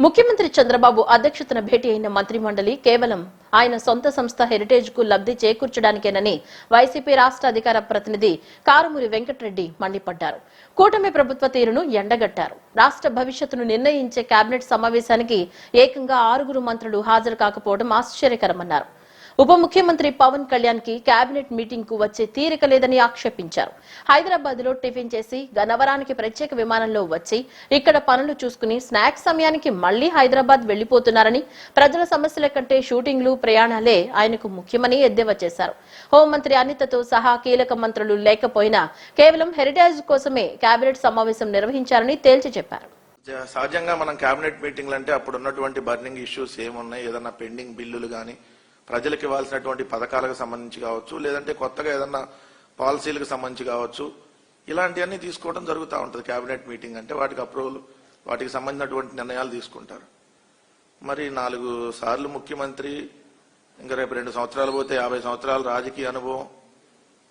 ముఖ్యమంత్రి చంద్రబాబు అధ్యక్షతన భేటీ అయిన మంత్రిమండలి కేవలం ఆయన సొంత సంస్థ హెరిటేజ్ కు లబ్ధి చేకూర్చడానికేనని వైసీపీ రాష్ట్ర అధికార ప్రతినిధి కారుమూరి వెంకటరెడ్డి మండిపడ్డారు. కూటమి ప్రభుత్వ తీరును ఎండగట్టారు. రాష్ట్ర భవిష్యత్తును నిర్ణయించే కేబినెట్ సమావేశానికి ఏకంగా 6 మంత్రులు హాజరు కాకపోవడం ఆశ్చర్యకరమన్నారు. ఉప ముఖ్యమంత్రి పవన్ కళ్యాణ్ కి కేబినెట్ మీటింగ్ కు వచ్చే తీరిక లేదని ఆక్షేపించారు. హైదరాబాద్ లో టిఫిన్ చేసి గన్నవరానికి ప్రత్యేక విమానంలో వచ్చి ఇక్కడ పనులు చూసుకుని స్నాక్స్ సమయానికి మళ్లీ హైదరాబాద్ వెళ్లిపోతున్నారని, ప్రజల సమస్యల కంటే షూటింగ్లు ప్రయాణాలే ఆయనకు ముఖ్యమని ఎద్దేవా చేశారు. హోంమంత్రి అనితతో సహా కీలక మంత్రులు లేకపోయినా కేవలం హెరిటేజ్ కోసమే కేబినెట్ సమావేశం నిర్వహించారని తేల్చి చెప్పారు. సహజంగా మనం కేబినెట్ మీటింగ్లు అంటే అప్పుడు ఉన్నటువంటి బర్నింగ్ ఇష్యూస్ ఏమున్నాయి, ఏదన్నా పెండింగ్ బిల్లులు గానీ, ప్రజలకు ఇవ్వాల్సినటువంటి పథకాలకు సంబంధించి కావచ్చు, లేదంటే కొత్తగా ఏదన్నా పాలసీలకు సంబంధించి కావచ్చు, ఇలాంటివన్నీ తీసుకోవడం జరుగుతూ ఉంటుంది. కేబినెట్ మీటింగ్ అంటే వాటికి అప్రూవల్, వాటికి సంబంధించినటువంటి నిర్ణయాలు తీసుకుంటారు. మరి 4 సార్లు ముఖ్యమంత్రి, ఇంకా రేపు 2 సంవత్సరాలు పోతే 50 సంవత్సరాల రాజకీయ అనుభవం,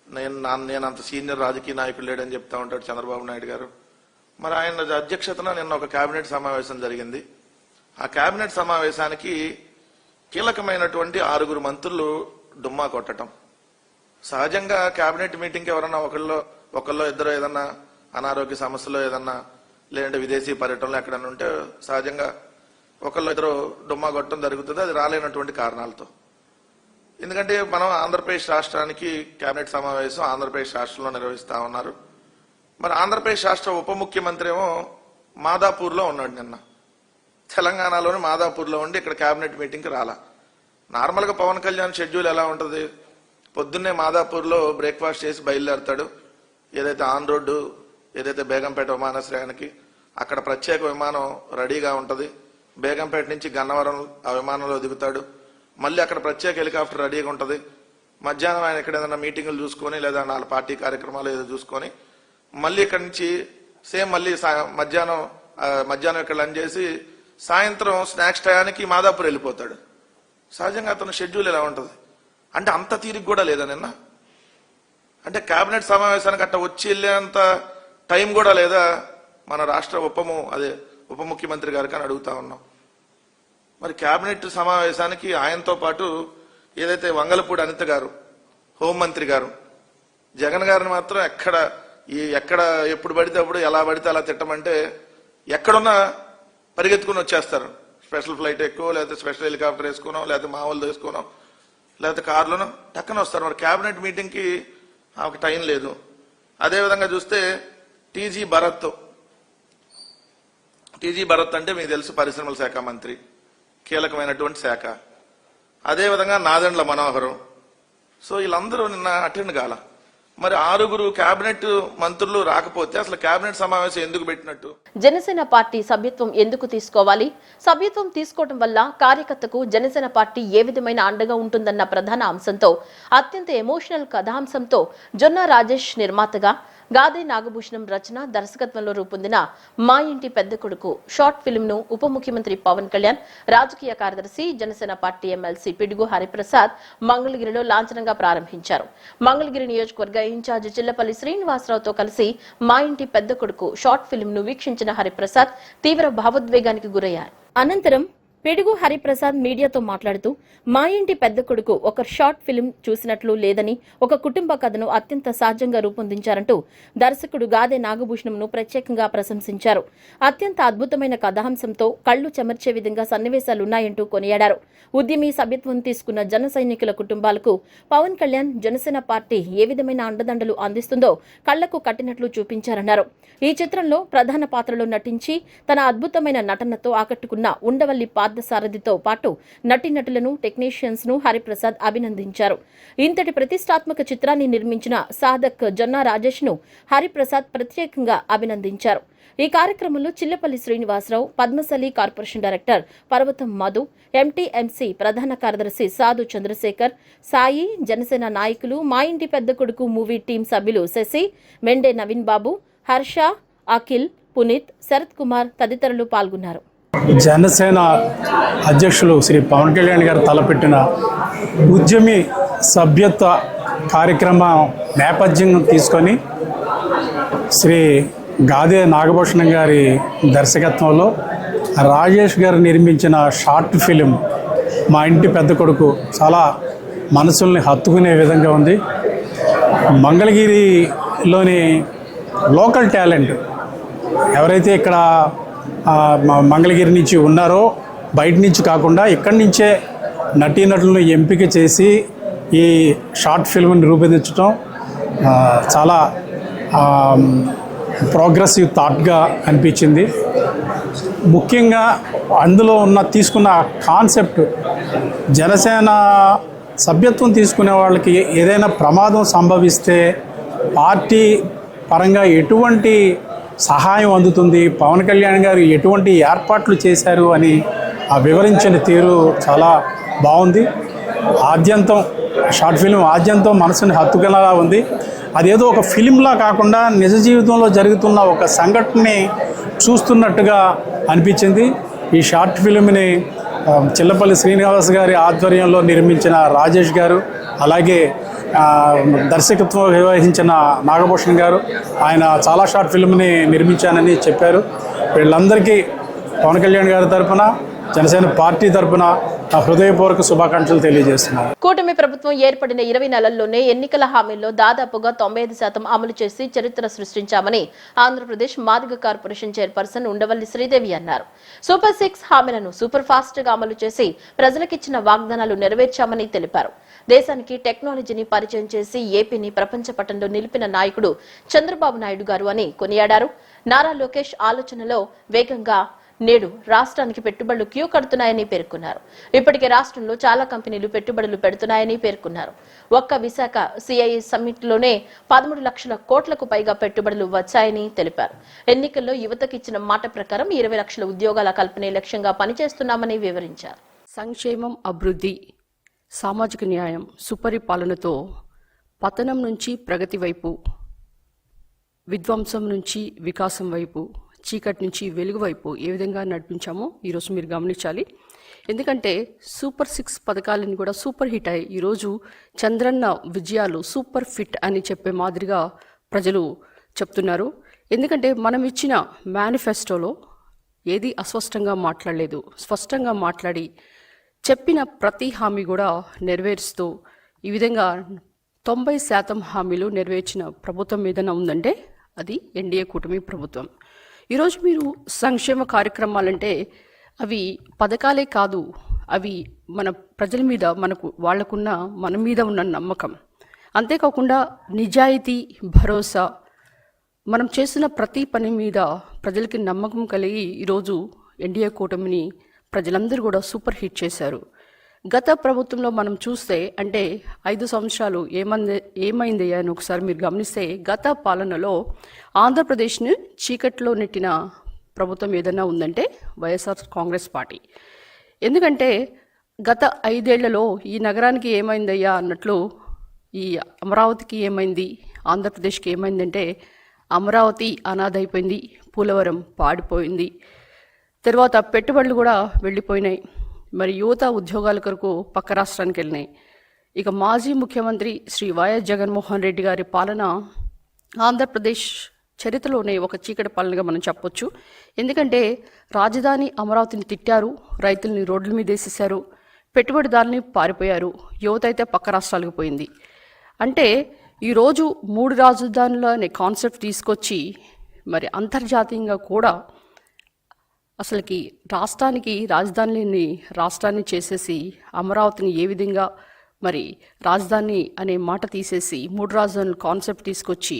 నేను అంత సీనియర్ రాజకీయ నాయకుడు లేడని చెప్తా ఉంటాడు చంద్రబాబు నాయుడు గారు. మరి ఆయన అధ్యక్షతన నిన్న ఒక కేబినెట్ సమావేశం జరిగింది. ఆ కేబినెట్ సమావేశానికి కీలకమైనటువంటి 6 మంత్రులు డుమ్మా కొట్టడం. సహజంగా కేబినెట్ మీటింగ్కి ఎవరన్నా ఒకళ్ళో ఇద్దరు ఏదన్నా అనారోగ్య సమస్యలో ఏదన్నా, లేదంటే విదేశీ పర్యటనలో ఎక్కడన్నా ఉంటే సహజంగా ఒకళ్ళో ఇద్దరు డుమ్మా కొట్టడం జరుగుతుంది. అది రాలేనటువంటి కారణాలతో. ఎందుకంటే మనం ఆంధ్రప్రదేశ్ రాష్ట్రానికి కేబినెట్ సమావేశం ఆంధ్రప్రదేశ్ రాష్ట్రంలో నిర్వహిస్తా ఉన్నారు. మరి ఆంధ్రప్రదేశ్ రాష్ట్ర ఉప ముఖ్యమంత్రి ఏమో మాదాపూర్లో ఉన్నాడు. నిన్న తెలంగాణలోని మాదాపూర్లో ఉండి ఇక్కడ కేబినెట్ మీటింగ్కి రాలా. నార్మల్గా పవన్ కళ్యాణ్ షెడ్యూల్ ఎలా ఉంటుంది, పొద్దున్నే మాదాపూర్లో బ్రేక్ఫాస్ట్ చేసి బయలుదేరతాడు. ఏదైతే ఆన్ రోడ్డు, ఏదైతే బేగంపేట విమానాశ్రయానికి అక్కడ ప్రత్యేక విమానం రెడీగా ఉంటుంది. బేగంపేట నుంచి గన్నవరం ఆ విమానంలో దిగుతాడు. మళ్ళీ అక్కడ ప్రత్యేక హెలికాప్టర్ రెడీగా ఉంటుంది. మధ్యాహ్నం ఆయన ఇక్కడ ఏదైనా మీటింగులు చూసుకొని, లేదా 4 పార్టీ కార్యక్రమాలు ఏదో చూసుకొని మళ్ళీ ఇక్కడ నుంచి సేమ్ మళ్ళీ మధ్యాహ్నం ఇక్కడ లంచ్ చేసి సాయంత్రం స్నాక్స్ టయానికి మాదాపూర్ వెళ్ళిపోతాడు. సహజంగా అతను షెడ్యూల్ ఎలా ఉంటుంది అంటే అంత తీరిక కూడా లేదా నిన్న. అంటే కేబినెట్ సమావేశానికి అట్ట వచ్చి వెళ్ళేంత టైం కూడా లేదా మన రాష్ట్ర ఉప ముఖ్యమంత్రి గారికి అని అడుగుతా ఉన్నాం. మరి కేబినెట్ సమావేశానికి ఆయనతో పాటు ఏదైతే వంగలపూడి అనిత గారు, హోంమంత్రి గారు, జగన్ గారిని మాత్రం ఎక్కడ ఎప్పుడు పడితే అప్పుడు ఎలా పడితే అలా తిట్టమంటే ఎక్కడున్నా పరిగెత్తుకుని వచ్చేస్తారు. స్పెషల్ ఫ్లైట్ ఎక్కువ, లేకపోతే స్పెషల్ హెలికాప్టర్ వేసుకున్నాం, లేకపోతే మామూలు వేసుకున్నాం, లేకపోతే కార్లోనో టక్కన వస్తారు. మరి కేబినెట్ మీటింగ్కి ఆమెకు టైం లేదు. అదేవిధంగా చూస్తే టీజీ భరత్ అంటే మీకు తెలుసు పరిశ్రమల శాఖ మంత్రి, కీలకమైనటువంటి శాఖ. అదేవిధంగా నాదెండ్ల మనోహరం. సో వీళ్ళందరూ నిన్న అటెండ్ కాల. మరి 6 కేబినెట్ మంత్రులు రాకపోతే అసలు కేబినెట్ సమావేశం ఎందుకు పెట్టినట్టు? జనసేన పార్టీ సభ్యత్వం ఎందుకు తీసుకోవాలి? సభ్యత్వం తీసుకోవడం వల్ల కార్యకర్తకు జనసేన పార్టీ ఏ విధమైన అండగా ఉంటుందన్న ప్రధాన అంశంతో, అత్యంత ఎమోషనల్ కథాంశంతో జొన్న రాజేష్ నిర్మాతగా, గాదే నాగభూషణం రచన దర్శకత్వంలో రూపొందిన మా ఇంటి పెద్ద కొడుకు షార్ట్ ఫిల్మ్ ను ఉప ముఖ్యమంత్రి పవన్ కళ్యాణ్, రాజకీయ కార్యదర్శి జనసేన పార్టీ ఎమ్మెల్సీ పిడుగు హరిప్రసాద్ మంగళగిరిలో లాంఛనంగా ప్రారంభించారు. మంగళగిరి నియోజకవర్గ ఇన్ఛార్జ్ చిల్లపల్లి శ్రీనివాసరావుతో కలిసి మా ఇంటి పెద్ద కొడుకు షార్ట్ ఫిల్మ్ ను వీక్షించిన హరిప్రసాద్ తీవ్ర భావోద్వేగానికి గురయ్యారు. అనంతరం పిడుగు హరిప్రసాద్ మీడియాతో మాట్లాడుతూ, మా ఇంటి పెద్ద కొడుకు ఒక షార్ట్ ఫిల్మ్ చూసినట్లు లేదని, ఒక కుటుంబ కథను అత్యంత సహజంగా రూపొందించారంటూ దర్శకుడు గాదే నాగభూషణంను ప్రత్యేకంగా ప్రశంసించారు. అత్యంత అద్భుతమైన కథాంశంతో కళ్లు చెమర్చే విధంగా సన్నివేశాలున్నాయంటూ కొనియాడారు. ఉద్యమీ సభ్యత్వం తీసుకున్న జన సైనికుల కుటుంబాలకు పవన్ కళ్యాణ్ జనసేన పార్టీ ఏ విధమైన అండదండలు అందిస్తుందో కళ్లకు కట్టినట్లు చూపించారన్నారు. ఈ చిత్రంలో ప్రధాన పాత్రలో నటించి తన అద్భుతమైన నటనతో ఆకట్టుకున్న ఉండవల్లి పార్థసారథితో పాటు నటీనటులను, టెక్నీషియన్స్ ను హరిప్రసాద్ అభినందించారు. ఇంతటి ప్రతిష్టాత్మక చిత్రాన్ని నిర్మించిన సాధక్ జొన్న రాజేష్ ను హరిప్రసాద్ ప్రత్యేకంగా అభినందించారు. ఈ కార్యక్రమంలో చిల్లపల్లి శ్రీనివాసరావు, పద్మశాలి కార్పొరేషన్ డైరెక్టర్ పర్వతం మధు, ఎంటీఎంసీ ప్రధాన కార్యదర్శి సాధు చంద్రశేఖర్, సాయి, జనసేన నాయకులు, మా ఇంటి పెద్ద కొడుకు మూవీ టీం సభ్యులు శశి, మెండే నవీన్ బాబు, హర్ష, అఖిల్, పునీత్, శరత్ కుమార్ తదితరులు పాల్గొన్నారు. జనసేన అధ్యక్షులు శ్రీ పవన్ కళ్యాణ్ గారు తలపెట్టిన ఉద్యమి సభ్యత్వ కార్యక్రమం నేపథ్యం తీసుకొని శ్రీ గాదే నాగభూషణం గారి దర్శకత్వంలో రాజేష్ గారు నిర్మించిన షార్ట్ ఫిలిం మా ఇంటి పెద్ద కొడుకు చాలా మనసుల్ని హత్తుకునే విధంగా ఉంది. మంగళగిరిలోని లోకల్ టాలెంట్ ఎవరైతే ఇక్కడ మంగళగిరి నుంచి ఉన్నారో బయట నుంచి కాకుండా ఇక్కడి నుంచే నటీనటులను ఎంపిక చేసి ఈ షార్ట్ ఫిల్మ్ని రూపొందించడం చాలా ప్రోగ్రెసివ్ థాట్గా అనిపించింది. ముఖ్యంగా అందులో తీసుకున్న కాన్సెప్ట్ జనసేన సభ్యత్వం తీసుకునే వాళ్ళకి ఏదైనా ప్రమాదం సంభవిస్తే పార్టీ పరంగా ఎటువంటి సహాయం అందుతుంది, పవన్ కళ్యాణ్ గారు ఎటువంటి ఏర్పాట్లు చేశారు అని వివరించిన తీరు చాలా బాగుంది. ఆద్యంతం షార్ట్ ఫిల్మ్ ఆద్యంతం మనసుని హత్తుకునేలా ఉంది. అదేదో ఒక ఫిలింలా కాకుండా నిజ జీవితంలో జరుగుతున్న ఒక సంఘటనని చూస్తున్నట్టుగా అనిపించింది. ఈ షార్ట్ ఫిల్మ్ని చిల్లపల్లి శ్రీనివాస్ గారి ఆధ్వర్యంలో నిర్మించిన రాజేష్ గారు, అలాగే దర్శకత్వం నిర్వహించిన నాగభూషణ్ గారు, ఆయన చాలా షార్ట్ ఫిల్మ్ని నిర్మించానని చెప్పారు. వీళ్ళందరికీ పవన్ కళ్యాణ్ గారి తరఫున, జనసేన పార్టీ తరఫున నా హృదయపూర్వక శుభాకాంక్షలు తెలియజేస్తున్నాను. కూటమి ప్రభుత్వం ఏర్పడిన 20 నెలల్లోనే ఎన్నికల హామీల్లో దాదాపుగా 95% అమలు చేసి చరిత్ర సృష్టించామని ఆంధ్రప్రదేశ్ మాదిగ కార్పొరేషన్ చైర్పర్సన్ ఉండవల్లి శ్రీదేవి అన్నారు. సూపర్ 6 హామీలను సూపర్ ఫాస్ట్ గా అమలు చేసి ప్రజలకిచ్చిన వాగ్దానాలు నెరవేర్చామని తెలిపారు. దేశానికి టెక్నాలజీని పరిచయం చేసి ఏపీని ప్రపంచ పటంలో నిలిపిన నాయకుడు చంద్రబాబు నాయుడు గారు అని కొనియాడారు. నారా లోకేష్ ఆలోచనలో వేగంగా నేడు రాష్ట్రానికి పెట్టుబడులు క్యూ కడుతున్నాయని పేర్కొన్నారు. ఇప్పటికే రాష్ట్రంలో చాలా కంపెనీలు పెట్టుబడులు పెడుతున్నాయని పేర్కొన్నారు. ఒక్క విశాఖ సిఐ సమ్మిట్ లోనే 13 లక్షల కోట్లకు పైగా పెట్టుబడులు వచ్చాయని తెలిపారు. ఎన్నికల్లో యువతకు ఇచ్చిన మాట ప్రకారం 20 లక్షల ఉద్యోగాల కల్పనే లక్ష్యంగా పనిచేస్తున్నామని వివరించారు. సంక్షేమం, అభివృద్ధి, సామాజిక న్యాయం, సుపరిపాలనతో పతనం నుంచి ప్రగతి వైపు, విధ్వంసం నుంచి వికాసం వైపు, చీకటి నుంచి వెలుగు వైపు ఏ విధంగా నడిపించామో ఈరోజు మీరు గమనించాలి. ఎందుకంటే సూపర్ 6 పథకాలను కూడా సూపర్ హిట్ అయ్యి ఈరోజు చంద్రన్న విజయాలు సూపర్ ఫిట్ అని చెప్పే మాదిరిగా ప్రజలు చెప్తున్నారు. ఎందుకంటే మనం ఇచ్చిన మేనిఫెస్టోలో ఏది అస్పష్టంగా మాట్లాడలేదు. స్పష్టంగా మాట్లాడి చెప్పిన ప్రతి హామీ కూడా నెరవేరుస్తూ ఈ విధంగా 90% హామీలు నెరవేర్చిన ప్రభుత్వం ఏదైనా ఉందంటే అది ఎన్డీఏ కూటమి ప్రభుత్వం. ఈరోజు మీరు సంక్షేమ కార్యక్రమాలంటే అవి పథకాలే కాదు, అవి మన ప్రజల మీద మన మీద ఉన్న నమ్మకం. అంతేకాకుండా నిజాయితీ, భరోసా, మనం చేసిన ప్రతి పని మీద ప్రజలకి నమ్మకం కలిగి ఈరోజు ఎన్డీఏ కూటమిని ప్రజలందరూ కూడా సూపర్ హిట్ చేశారు. గత ప్రభుత్వంలో మనం చూస్తే అంటే 5 సంవత్సరాలు ఏమైంది అని ఒకసారి మీరు గమనిస్తే గత పాలనలో ఆంధ్రప్రదేశ్ని చీకట్లో నెట్టిన ప్రభుత్వం ఏదైనా ఉందంటే వైఎస్ఆర్ కాంగ్రెస్ పార్టీ. ఎందుకంటే గత 5 ఏళ్లలో ఈ నగరానికి ఏమైందయ్యా అన్నట్లు ఈ అమరావతికి ఏమైంది, ఆంధ్రప్రదేశ్కి ఏమైందంటే అమరావతి అనాథైపోయింది, పోలవరం పాడిపోయింది, తర్వాత పెట్టుబడులు కూడా వెళ్ళిపోయినాయి, మరి యువత ఉద్యోగాల కొరకు పక్క రాష్ట్రానికి వెళ్ళినాయి. ఇక మాజీ ముఖ్యమంత్రి శ్రీ వైఎస్ జగన్మోహన్ రెడ్డి గారి పాలన ఆంధ్రప్రదేశ్ చరిత్రలోనే ఒక చీకటి పాలనగా మనం చెప్పొచ్చు. ఎందుకంటే రాజధాని అమరావతిని తిట్టారు, రైతుల్ని రోడ్ల మీద వేసేశారు, పెట్టుబడిదారుల్ని పారిపోయారు, యువత అయితే పక్క రాష్ట్రాలకు పోయింది. అంటే ఈరోజు 3 రాజధానుల అనే కాన్సెప్ట్ తీసుకొచ్చి మరి అంతర్జాతీయంగా కూడా అసలుకి రాష్ట్రానికి రాజధాని లేని రాష్ట్రాన్ని చేసేసి అమరావతిని ఏ విధంగా మరి రాజధాని అనే మాట తీసేసి 3 రాజధానుల కాన్సెప్ట్ తీసుకొచ్చి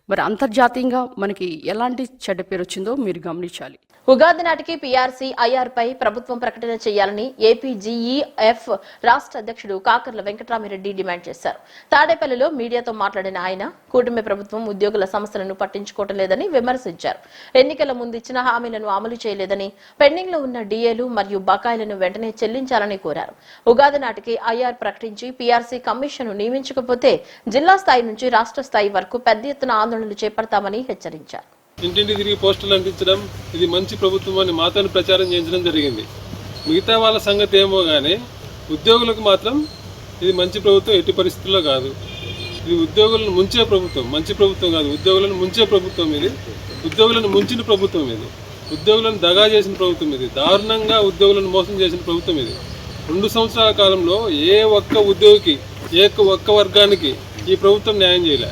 మరి అంతర్జాతీయంగా మనకి ఎలాంటి చెడ్డ పేరు వచ్చిందో మీరు గమనించాలి. ఉగాది నాటికి పీఆర్సీ ఐఆర్ పై ప్రభుత్వం ప్రకటన చేయాలని ఏపీజీఈఎఫ్ రాష్ట్ర అధ్యక్షుడు కాకర్ల వెంకటరామిరెడ్డి డిమాండ్ చేశారు. తాడేపల్లిలో మీడియాతో మాట్లాడిన ఆయన కూటమి ప్రభుత్వం ఉద్యోగుల సమస్యలను పట్టించుకోవటం లేదని విమర్శించారు. ఎన్నికల ముందు ఇచ్చిన హామీలను అమలు చేయలేదని, పెండింగ్ లో ఉన్న డీఏలు మరియు బకాయిలను వెంటనే చెల్లించాలని కోరారు. ఉగాది నాటికి ఐఆర్ ప్రకటించి పీఆర్సీ కమిషన్ నియమించకపోతే జిల్లా స్థాయి నుంచి రాష్ట్ర స్థాయి వరకు పెద్ద ఎత్తున ఆందోళనలు చేపడతామని హెచ్చరించారు. ఇంటింటి తిరిగి పోస్టులు అంటించడం, ఇది మంచి ప్రభుత్వం అని మాతను ప్రచారం చేయించడం జరిగింది. మిగతా వాళ్ళ సంగతి ఏమో కానీ ఉద్యోగులకు మాత్రం ఇది మంచి ప్రభుత్వం ఎట్టి పరిస్థితుల్లో కాదు. ఇది ఉద్యోగులను ముంచే ప్రభుత్వం, మంచి ప్రభుత్వం కాదు, ఉద్యోగులను ముంచే ప్రభుత్వం ఇది, ఉద్యోగులను ముంచిన ప్రభుత్వం ఇది. ఉద్యోగులను దగా చేసిన ప్రభుత్వం ఇది. దారుణంగా ఉద్యోగులను మోసం చేసిన ప్రభుత్వం ఇది. 2 సంవత్సరాల కాలంలో ఏ ఒక్క ఉద్యోగికి, ఒక్క వర్గానికి ఈ ప్రభుత్వం న్యాయం చేయలే.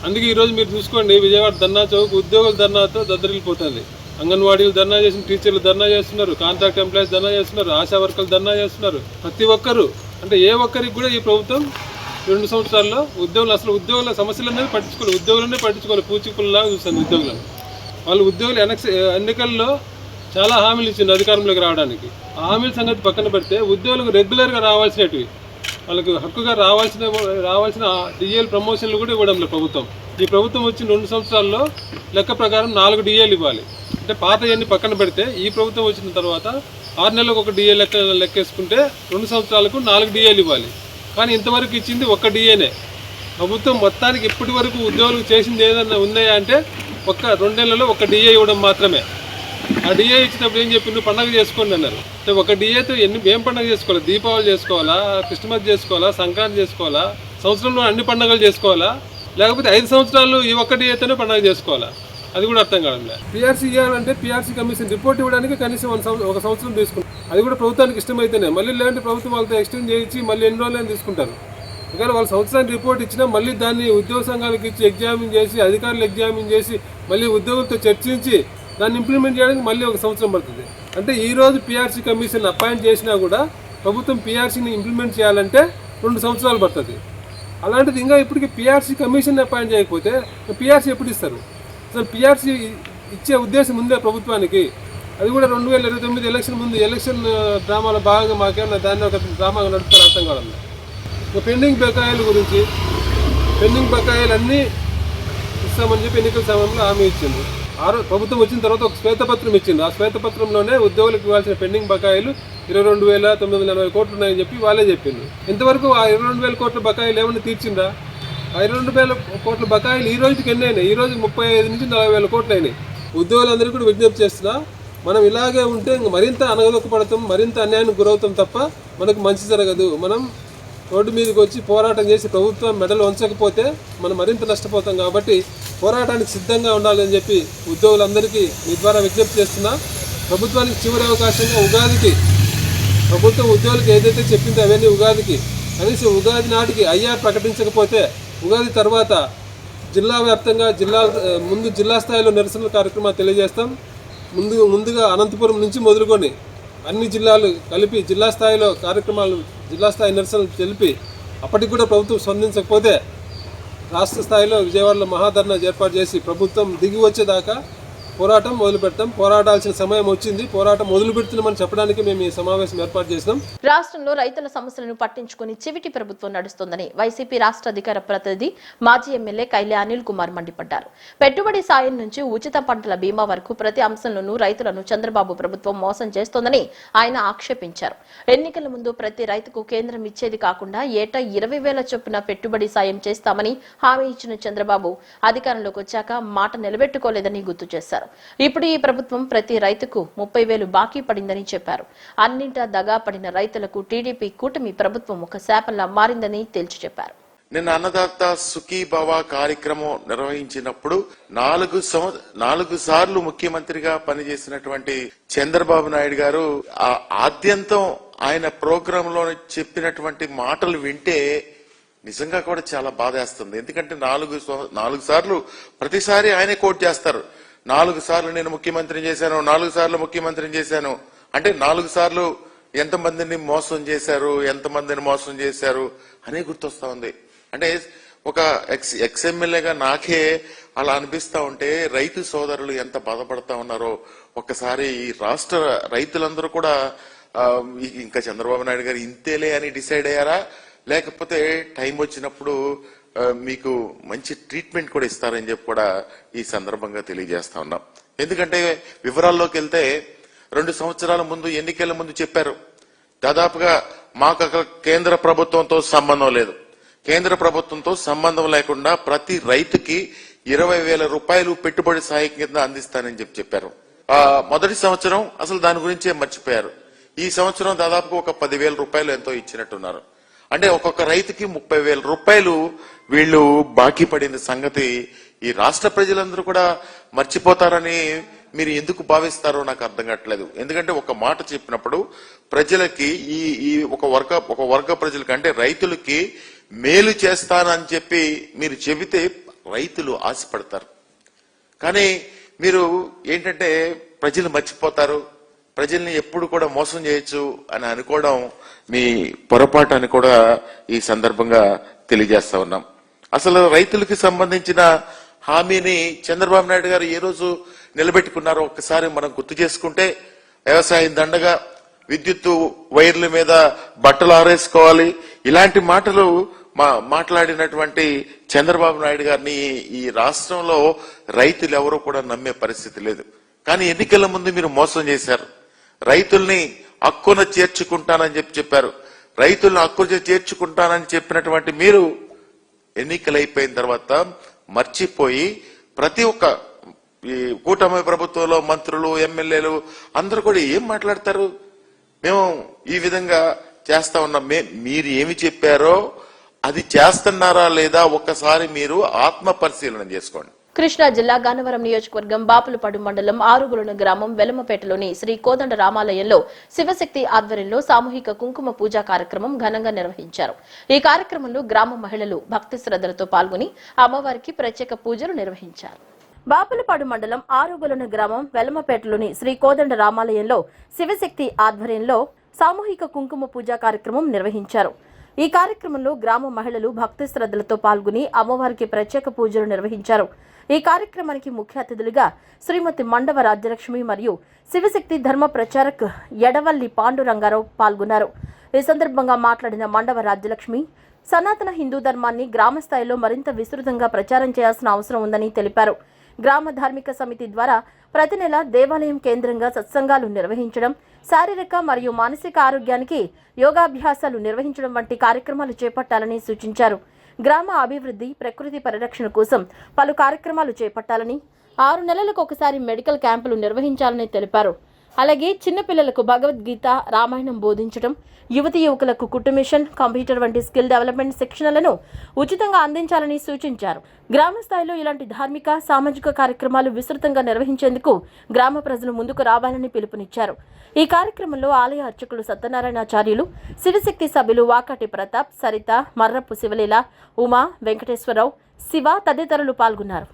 అందుకే ఈరోజు మీరు చూసుకోండి, విజయవాడ ధర్నా చౌక్ ఉద్యోగుల ధర్నాతో దద్దరిల్లిపోతుంది. అంగన్వాడీలు ధర్నా చేసిన, టీచర్లు ధర్నా చేస్తున్నారు, కాంట్రాక్ట్ ఎంప్లాయీస్ ధర్నా చేస్తున్నారు, ఆశా వర్కర్లు ధర్నా చేస్తున్నారు. ప్రతి ఒక్కరు, అంటే ఏ ఒక్కరికి కూడా ఈ ప్రభుత్వం 2 సంవత్సరాల్లో ఉద్యోగుల సమస్యలు అనేది పట్టించుకోవాలి. పూచిపుల్లలాగా చూస్తాను ఉద్యోగులను. వాళ్ళు ఉద్యోగులు ఎన్నికల్లో చాలా హామీలు ఇచ్చింది అధికారంలోకి రావడానికి. ఆ హామీల సంగతి పక్కన పెడితే ఉద్యోగులకు రెగ్యులర్గా రావాల్సినవి, వాళ్ళకు హక్కుగా రావాల్సిన డిఏలు ప్రమోషన్లు కూడా ఇవ్వడం లేదు ప్రభుత్వం. ఈ ప్రభుత్వం వచ్చిన 2 సంవత్సరాల్లో లెక్క ప్రకారం 4 డిఏలు ఇవ్వాలి. అంటే పాత ఎన్ని పక్కన పెడితే ఈ ప్రభుత్వం వచ్చిన తర్వాత 6 నెలలకు ఒక డిఏ లెక్కేసుకుంటే 2 సంవత్సరాలకు 4 డిఏలు ఇవ్వాలి. కానీ ఇంతవరకు ఇచ్చింది 1 డిఏనే. ప్రభుత్వం మొత్తానికి ఇప్పటి వరకు ఉద్యోగులకు చేసింది ఏదన్నా ఉన్నాయా అంటే 2 నెలల్లో 1 డిఏ ఇవ్వడం మాత్రమే. ఆ డిఏ ఇచ్చినప్పుడు ఏం చెప్పి నువ్వు పండుగ చేసుకోండి అన్నారు. అంటే 1 డిఏతో ఏం పండుగ చేసుకోవాలా? దీపావళి చేసుకోవాలా, క్రిస్మస్ చేసుకోవాలా, సంక్రాంతి చేసుకోవాలా, సంవత్సరంలో అన్ని పండుగలు చేసుకోవాలా, లేకపోతే 5 సంవత్సరాలు ఈ 1 డిఏతోనే పండుగ చేసుకోవాలా? అది కూడా అర్థం కావట్లేదు. పీఆర్సీ ఇవ్వాలంటే పీఆర్సీ కమిషన్ రిపోర్ట్ ఇవ్వడానికి కనీసం 1 సంవత్సరం తీసుకుంటారు. అది కూడా ప్రభుత్వానికి ఇష్టమైతేనే. మళ్ళీ లేదంటే ప్రభుత్వం వాళ్ళతో ఎక్స్టెండ్ చేయించి మళ్ళీ ఎన్ని రోజులైనా తీసుకుంటారు. ఒకవేళ వాళ్ళు సంవత్సరానికి రిపోర్ట్ ఇచ్చినా మళ్ళీ దాన్ని ఉద్యోగ సంఘాలకు ఇచ్చి ఎగ్జామిన్ చేసి, అధికారులు ఎగ్జామిన్ చేసి, మళ్ళీ ఉద్యోగులతో చర్చించి దాన్ని ఇంప్లిమెంట్ చేయడానికి మళ్ళీ 1 సంవత్సరం పడుతుంది. అంటే ఈరోజు పీఆర్సీ కమిషన్ అపాయింట్ చేసినా కూడా ప్రభుత్వం పీఆర్సీని ఇంప్లిమెంట్ చేయాలంటే 2 సంవత్సరాలు పడుతుంది. అలాంటిది ఇంకా ఇప్పటికీ పీఆర్సీ కమిషన్ అపాయింట్ చేయకపోతే పీఆర్సీ ఎప్పుడు ఇస్తారు? అసలు పీఆర్సీ ఇచ్చే ఉద్దేశం ఉందే ప్రభుత్వానికి? అది కూడా 2029 ఎలక్షన్ ముందు ఎలక్షన్ డ్రామాలో భాగంగా మాకేమన్నా దాన్ని ఒక డ్రామాగా నడుపుతారు అర్థం కావాలి. పెండింగ్ బకాయిల గురించి, పెండింగ్ బకాయిలు అన్నీ ఇస్తామని చెప్పి ఎన్నికల సమయంలో హామీ ఇచ్చింది. ప్రభుత్వం వచ్చిన తర్వాత ఒక శ్వేతపత్రం ఇచ్చింది. ఆ శ్వేతపత్రంలోనే ఉద్యోగులకు ఇవ్వాల్సిన పెండింగ్ బకాయిలు 22,940 కోట్లు ఉన్నాయని చెప్పి వాళ్ళే చెప్పింది. ఇంతవరకు ఆ 22,000 కోట్ల బకాయిలు ఏమన్నా తీర్చిందా? ఆ 22,000 కోట్ల బకాయిలు ఈ రోజుకి ఎన్ని అయినాయి? ఈ రోజు 35 నుంచి 40,000 కోట్లు అయినాయి. ఉద్యోగులందరికీ కూడా విజ్ఞప్తి చేస్తున్నా, మనం ఇలాగే ఉంటే మరింత అనగదొక్కపడతాం, మరింత అన్యాయానికి గురవుతాం తప్ప మనకు మంచి జరగదు. మనం రోడ్డు మీదకి వచ్చి పోరాటం చేసి ప్రభుత్వం మెడలు వంచకపోతే మనం మరింత నష్టపోతాం. కాబట్టి పోరాటానికి సిద్ధంగా ఉండాలని చెప్పి ఉద్యోగులందరికీ మీ ద్వారా విజ్ఞప్తి చేస్తున్నా. ప్రభుత్వానికి చివరి అవకాశంగా ఉగాదికి ప్రభుత్వం ఉద్యోగులకు ఏదైతే చెప్పిందో అవన్నీ ఉగాదికి, కనీసం ఉగాది నాటికి ఐఆర్ ప్రకటించకపోతే ఉగాది తర్వాత జిల్లా వ్యాప్తంగా జిల్లా స్థాయిలో నిరసన కార్యక్రమాలు తెలియజేస్తాం. ముందుగా అనంతపురం నుంచి మొదలుకొని అన్ని జిల్లాలు కలిపి జిల్లా స్థాయిలో కార్యక్రమాలు, జిల్లా స్థాయి నిరసనలు తెలిపి అప్పటికి కూడా ప్రభుత్వం స్పందించకపోతే రాష్ట్ర స్థాయిలో విజయవాడలో మహాధర్నా ఏర్పాటు చేసి ప్రభుత్వం దిగి వచ్చేదాకా పోరాటం మొదలు పెడతాం. పోరాడాల్సిన సమయం వచ్చింది, పోరాటం మొదలు పెడుతున్నామని చెప్పడానికి మేము ఈ సమావేశం ఏర్పాటు చేసినాం. రాష్ట్రంలో రైతుల సమస్యలను పట్టించుకుని చివిటి ప్రభుత్వం నడుస్తోందని వైసీపీ రాష్ట్ర అధికార ప్రతినిధి మాజీ ఎమ్మెల్యే కైలే అనిల్ కుమార్ మండిపడ్డారు. పెట్టుబడి సాయం నుంచి ఉచిత పంటల బీమా వరకు ప్రతి అంశంలోనూ రైతులను చంద్రబాబు ప్రభుత్వం మోసం చేస్తోందని ఆయన ఆక్షేపించారు. ఎన్నికల ముందు ప్రతి రైతుకు కేంద్రం ఇచ్చేది కాకుండా ఏటా 20,000 చొప్పున పెట్టుబడి సాయం చేస్తామని హామీ ఇచ్చిన చంద్రబాబు అధికారంలోకి వచ్చాక మాట నిలబెట్టుకోలేదని గుర్తు చేశారు. ఇప్పుడు ఈ ప్రభుత్వం ప్రతి రైతుకు 30,000 బాకీ పడిందని చెప్పారు. అన్నింటా దగా పడిన రైతులకు టీడీపీ కూటమి ప్రభుత్వం ఒక శాపంలా మారిందని తేల్చి చెప్పారు. నిన్న అన్నదాత సుఖీభవ కార్యక్రమం నిర్వహించినప్పుడు 4 సార్లు ముఖ్యమంత్రిగా పనిచేసినటువంటి చంద్రబాబు నాయుడు గారు ఆద్యంతం ఆయన ప్రోగ్రామ్ లో చెప్పినటువంటి మాటలు వింటే నిజంగా కూడా చాలా బాధేస్తుంది. ఎందుకంటే 4 సార్లు ప్రతిసారి ఆయనే కోట్ చేస్తారు. 4 సార్లు నేను ముఖ్యమంత్రిని చేశాను, 4 సార్లు ముఖ్యమంత్రిని చేశాను అంటే 4 సార్లు ఎంతమందిని మోసం చేశారు అనే గుర్తొస్తా ఉంది. అంటే ఒక ఎక్స్ఎమ్మెల్యేగా నాకే అలా అనిపిస్తా ఉంటే రైతు సోదరులు ఎంత బాధపడతా ఉన్నారో ఒక్కసారి ఈ రాష్ట్ర రైతులందరూ కూడా ఇంకా చంద్రబాబు నాయుడు గారు ఇంతేలే అని డిసైడ్ అయ్యారా, లేకపోతే టైం వచ్చినప్పుడు మీకు మంచి ట్రీట్మెంట్ కూడా ఇస్తారని చెప్పి కూడా ఈ సందర్భంగా తెలియజేస్తా ఉన్నాం. ఎందుకంటే వివరాల్లోకి వెళ్తే 2 సంవత్సరాల ముందు ఎన్నికల ముందు చెప్పారు, దాదాపుగా మాకు అక్కడ కేంద్ర ప్రభుత్వంతో సంబంధం లేదు, కేంద్ర ప్రభుత్వంతో సంబంధం లేకుండా ప్రతి రైతుకి 20,000 రూపాయలు పెట్టుబడి సాయం కింద అందిస్తానని చెప్పారు. మొదటి సంవత్సరం అసలు దాని గురించే మర్చిపోయారు. ఈ సంవత్సరం దాదాపుగా ఒక 10,000 రూపాయలు ఎంతో ఇచ్చినట్టున్నారు. అంటే ఒక్కొక్క రైతుకి 30,000 రూపాయలు వీళ్ళు బాకీ పడిన సంగతి ఈ రాష్ట్ర ప్రజలందరూ కూడా మర్చిపోతారని మీరు ఎందుకు భావిస్తారో నాకు అర్థం కావట్లేదు. ఎందుకంటే ఒక మాట చెప్పినప్పుడు ప్రజలకి ఈ ఒక వర్గ ప్రజలకి అంటే రైతులకి మేలు చేస్తానని చెప్పి మీరు చెబితే రైతులు ఆశపడతారు. కానీ మీరు ఏంటంటే ప్రజలు మర్చిపోతారు, ప్రజల్ని ఎప్పుడు కూడా మోసం చేయొచ్చు అని అనుకోవడం మీ పొరపాటు అని కూడా ఈ సందర్భంగా తెలియజేస్తా ఉన్నాం. అసలు రైతులకి సంబంధించిన హామీని చంద్రబాబు నాయుడు గారు ఏ రోజు నిలబెట్టుకున్నారో ఒక్కసారి మనం గుర్తు చేసుకుంటే, వ్యవసాయం దండగా, విద్యుత్తు వైర్ల మీద బట్టలు ఆరేసుకోవాలి, ఇలాంటి మాటలు మాట్లాడినటువంటి చంద్రబాబు నాయుడు గారిని ఈ రాష్ట్రంలో రైతులు ఎవరూ కూడా నమ్మే పరిస్థితి లేదు. కానీ ఎన్నికల ముందు మీరు మోసం చేశారు. రైతుల్ని హక్కున చేర్చుకుంటానని చెప్పారు. రైతులను హక్కున చేర్చుకుంటానని చెప్పినటువంటి మీరు ఎన్నికలైపోయిన తర్వాత మర్చిపోయి ప్రతి ఒక్క ఈ కూటమి ప్రభుత్వంలో మంత్రులు, ఎమ్మెల్యేలు అందరూ కూడా ఏం మాట్లాడతారు? మేము ఈ విధంగా చేస్తా ఉన్నాం. మీరు ఏమి చెప్పారో అది చేస్తున్నారా లేదా ఒక్కసారి మీరు ఆత్మ పరిశీలన చేసుకోండి. కృష్ణా జిల్లా గన్నవరం నియోజకవర్గం బాపులపాడు మండలం ఆరుగులన గ్రామం వెలమపేటలోని శ్రీ కోదండ రామాలయంలో శివశక్తి ఆధ్వర్యంలో సామూహిక కుంకుమ పూజా కార్యక్రమం ఘనంగా నిర్వహించారు. ఈ కార్యక్రమంలో గ్రామ మహిళలు భక్తి శ్రద్ధలతో పాల్గొని అమ్మవారికి ప్రత్యేక పూజలు నిర్వహించారు. బాపులపాడు మండలం ఆరుగులన గ్రామం వెలమపేటలోని శ్రీ కోదండ రామాలయంలో శివశక్తి ఆధ్వర్యంలో సామూహిక కుంకుమ పూజా కార్యక్రమం నిర్వహించారు. ఈ కార్యక్రమంలో గ్రామ మహిళలు భక్తి శ్రద్ధలతో పాల్గొని అమ్మవారికి ప్రత్యేక పూజలు నిర్వహించారు. ఈ కార్యక్రమానికి ముఖ్య అతిథులుగా శ్రీమతి మండవ రాజ్యలక్ష్మి మరియు శివశక్తి ధర్మ ప్రచారక్ ఎడవల్లి పాండురంగారావు పాల్గొన్నారు. ఈ సందర్భంగా మాట్లాడిన మండవ రాజ్యలక్ష్మి, సనాతన హిందూ ధర్మాన్ని గ్రామ స్థాయిలో మరింత విస్తృతంగా ప్రచారం చేయాల్సిన అవసరం ఉందని తెలిపారు. గ్రామ ధార్మిక సమితి ద్వారా ప్రతి నెల దేవాలయం కేంద్రంగా సత్సంగాలు నిర్వహించడం, శారీరక మరియు మానసిక ఆరోగ్యానికి యోగాభ్యాసాలు నిర్వహించడం వంటి కార్యక్రమాలు చేపట్టాలని సూచించారు. గ్రామ అభివృద్ధి, ప్రకృతి పరిరక్షణ కోసం పలు కార్యక్రమాలు చేపట్టాలని, 6 నెలలకు ఒకసారి మెడికల్ క్యాంపులు నిర్వహించాలని తెలిపారు. అలాగే చిన్నపిల్లలకు భగవద్గీత, రామాయణం బోధించడం, యువతీ యువకులకు కుట్టు మిషన్, కంప్యూటర్ వంటి స్కిల్ డెవలప్మెంట్ శిక్షణలను ఉచితంగా అందించాలని సూచించారు. గ్రామ స్థాయిలో ఇలాంటి ధార్మిక, సామాజిక కార్యక్రమాలు విస్తృతంగా నిర్వహించేందుకు గ్రామ ప్రజలు ముందుకు రావాలని పిలుపునిచ్చారు. ఈ కార్యక్రమంలో ఆలయ అర్చకులు సత్యనారాయణాచార్యులు, శివశక్తి సభ్యులు వాకాటి ప్రతాప్, సరిత, మర్రపు శివలీల, ఉమా, వెంకటేశ్వరరావు, శివ తదితరులు పాల్గొన్నారు.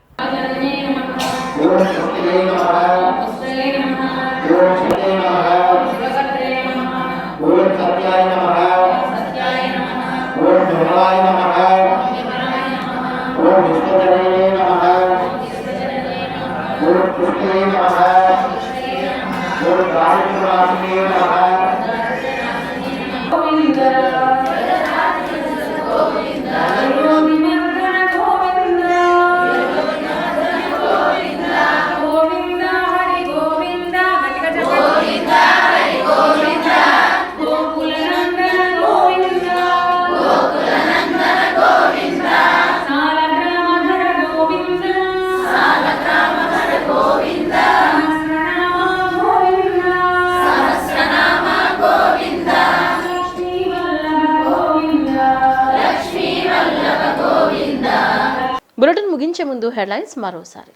బులెటిన్ ముగించే ముందు హెడ్లైన్స్ మరోసారి.